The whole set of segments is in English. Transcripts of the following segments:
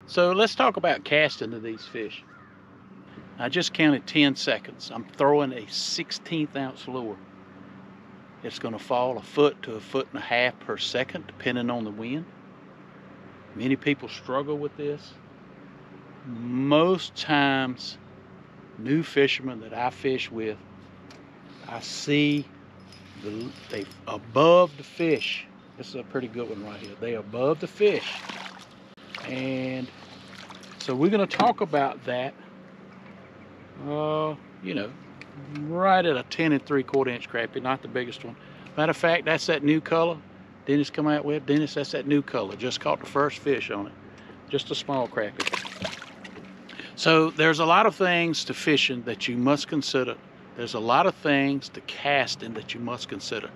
So let's talk about casting to these fish. I just counted 10 seconds. I'm throwing a 1/16 ounce lure. It's going to fall 1 to 1.5 feet per second, depending on the wind. Many people struggle with this. Most times, new fishermen that I fish with, I see they above the fish. This is a pretty good one right here. They above the fish. And so we're going to talk about that, you know, right at a 10 3/4 inch crappie, not the biggest one. Matter of fact, that's that new color Dennis come out with. Dennis, that's that new color. Just caught the first fish on it. Just a small crappie. So there's a lot of things to fishing that you must consider. There's a lot of things to casting that you must consider.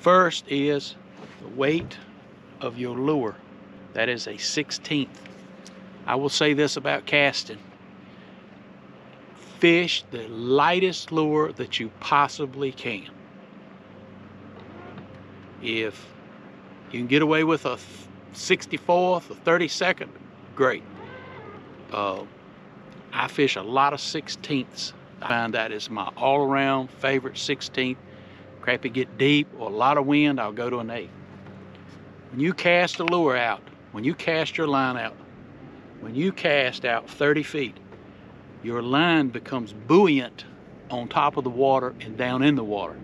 First is the weight of your lure. That is a 1/16. I will say this about casting. Fish the lightest lure that you possibly can. If you can get away with a 64th, a 32nd, great. I fish a lot of 16ths. I find that is my all-around favorite 16th. Crappie get deep or a lot of wind, I'll go to an 8. When you cast a lure out, when you cast your line out, when you cast out 30 feet, your line becomes buoyant on top of the water and down in the water.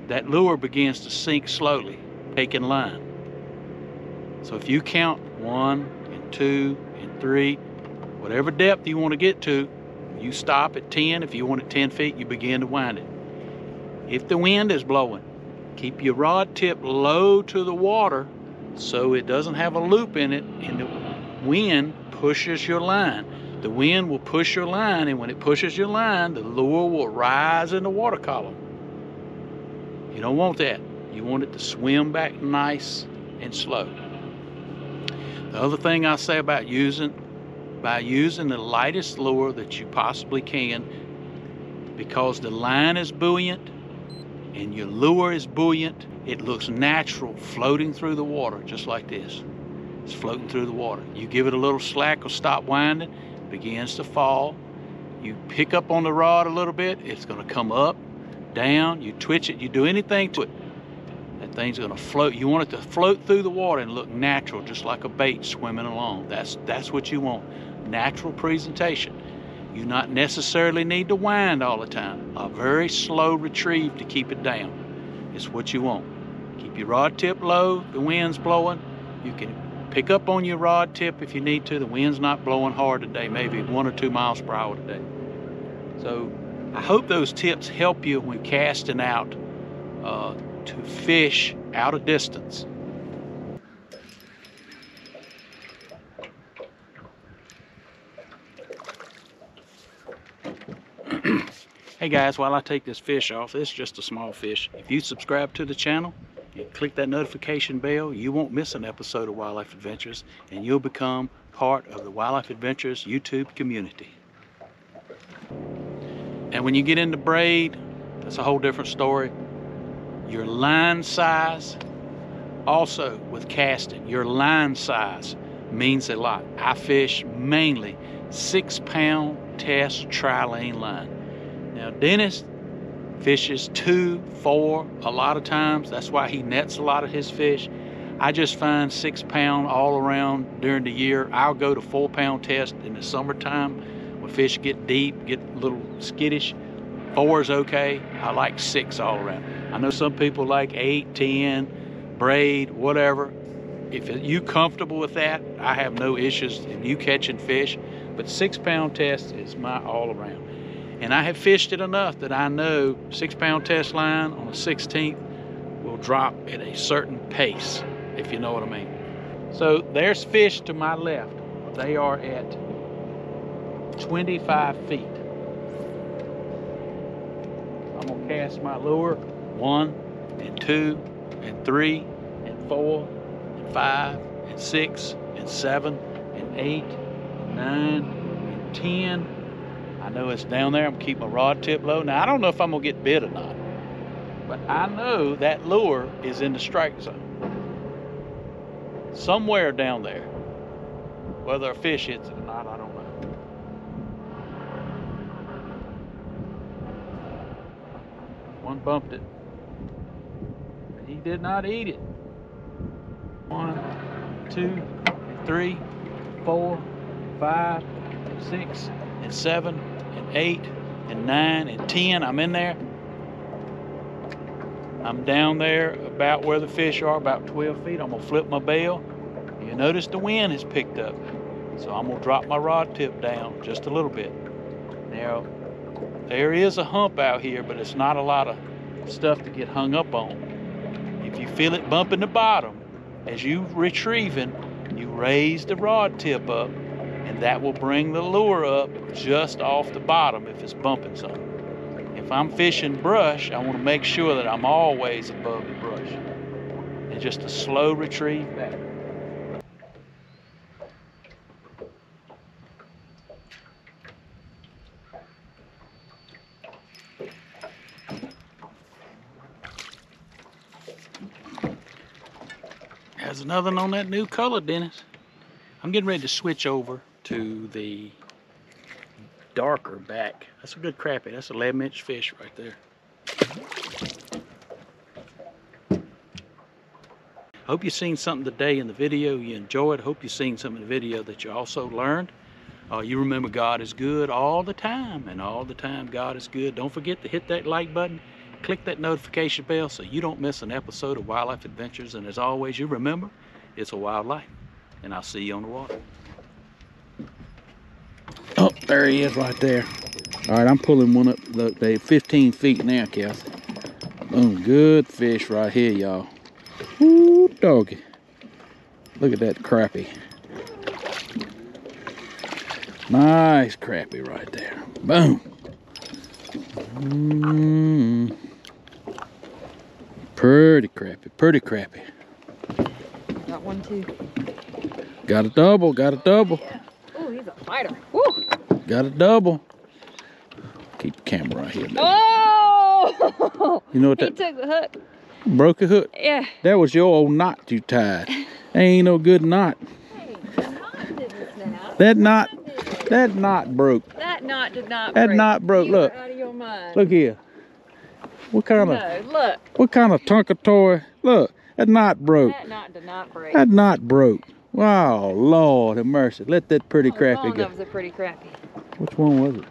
That lure begins to sink slowly, taking line. So if you count 1 and 2 and 3, whatever depth you want to get to, you stop at 10. If you want it 10 feet, you begin to wind it. If the wind is blowing, keep your rod tip low to the water so it doesn't have a loop in it and the wind pushes your line. The wind will push your line, and when it pushes your line, the lure will rise in the water column. You don't want that. You want it to swim back nice and slow. The other thing I say about using the lightest lure that you possibly can, because the line is buoyant and your lure is buoyant, it looks natural floating through the water just like this. It's floating through the water. You give it a little slack or stop winding, it begins to fall. You pick up on the rod a little bit, it's going to come up, down, you twitch it, you do anything to it, that thing's going to float. You want it to float through the water and look natural, just like a bait swimming along. That's what you want. Natural presentation. You not necessarily need to wind all the time. A very slow retrieve to keep it down is what you want. Keep your rod tip low, the wind's blowing. You can pick up on your rod tip if you need to. The wind's not blowing hard today, maybe 1 or 2 miles per hour today. So I hope those tips help you when casting out to fish out a distance. Hey guys, while I take this fish off, it's just a small fish. If you subscribe to the channel and click that notification bell, you won't miss an episode of Wildlife Adventures, and you'll become part of the Wildlife Adventures YouTube community. And when you get into braid, that's a whole different story. Your line size, also with casting, your line size means a lot. I fish mainly 6-pound test trilane line. Now Dennis fishes 2, 4 a lot of times. That's why he nets a lot of his fish. I just find 6-pound all around during the year. I'll go to 4-pound test in the summertime when fish get deep, get a little skittish. 4 is okay. I like 6 all around. I know some people like 8, 10, braid, whatever. If you comfortable with that, I have no issues in you catching fish, but 6-pound test is my all around. And I have fished it enough that I know 6-pound test line on a 16th will drop at a certain pace, if you know what I mean. So there's fish to my left. They are at 25 feet. I'm gonna cast my lure 1 and 2 and 3 and 4 and 5 and 6 and 7 and 8 and 9 and 10. I know it's down there. I'm gonna keep my rod tip low. Now I don't know if I'm gonna get bit or not, but I know that lure is in the strike zone somewhere down there. Whether a fish hits it or not, I don't know. One bumped it. But he did not eat it. 1, 2, 3, 4, 5, 6, and 7, and 8, and 9, and 10. I'm in there. I'm down there about where the fish are, about 12 feet. I'm gonna flip my bail. You notice the wind has picked up. So I'm gonna drop my rod tip down just a little bit. Now, there is a hump out here, but it's not a lot of stuff to get hung up on. If you feel it bumping the bottom, as you retrieving, you raise the rod tip up, and that will bring the lure up just off the bottom if it's bumping something. If I'm fishing brush, I want to make sure that I'm always above the brush. And just a slow retrieve back. There's another one on that new color, Dennis. I'm getting ready to switch over to the darker back. That's a good crappie. That's 11-inch fish right there. Hope you've seen something today in the video you enjoyed. Hope you've seen something in the video that you also learned. You remember God is good all the time, and all the time God is good. Don't forget to hit that like button. Click that notification bell so you don't miss an episode of Wildlife Adventures. And as always, you remember, it's a wildlife. And I'll see you on the water. Oh, there he is right there. All right, I'm pulling one up. Look, they're 15 feet now, Kelsey. Boom, good fish right here, y'all. Woo, doggy. Look at that crappie. Nice crappie right there. Boom. Pretty crappie, pretty crappie. Got one too. Got a double, got a double. Yeah. Oh, he's a fighter. Woo. Got a double. Keep the camera right here. Oh! You know what He that? took the hook. Broke a hook? Yeah. That was your old knot you tied. Ain't no good knot. Hey, the knot didn't snap. That knot broke. That knot did not That break. knot broke. You Look. were out of your mind. Look here. What kind of? No, look. What kind of Tonka toy? Look, that knot broke. That knot did not break. That knot broke. Wow, Lord have mercy. Let that pretty crappie That go. was a pretty crappie. Which one was it?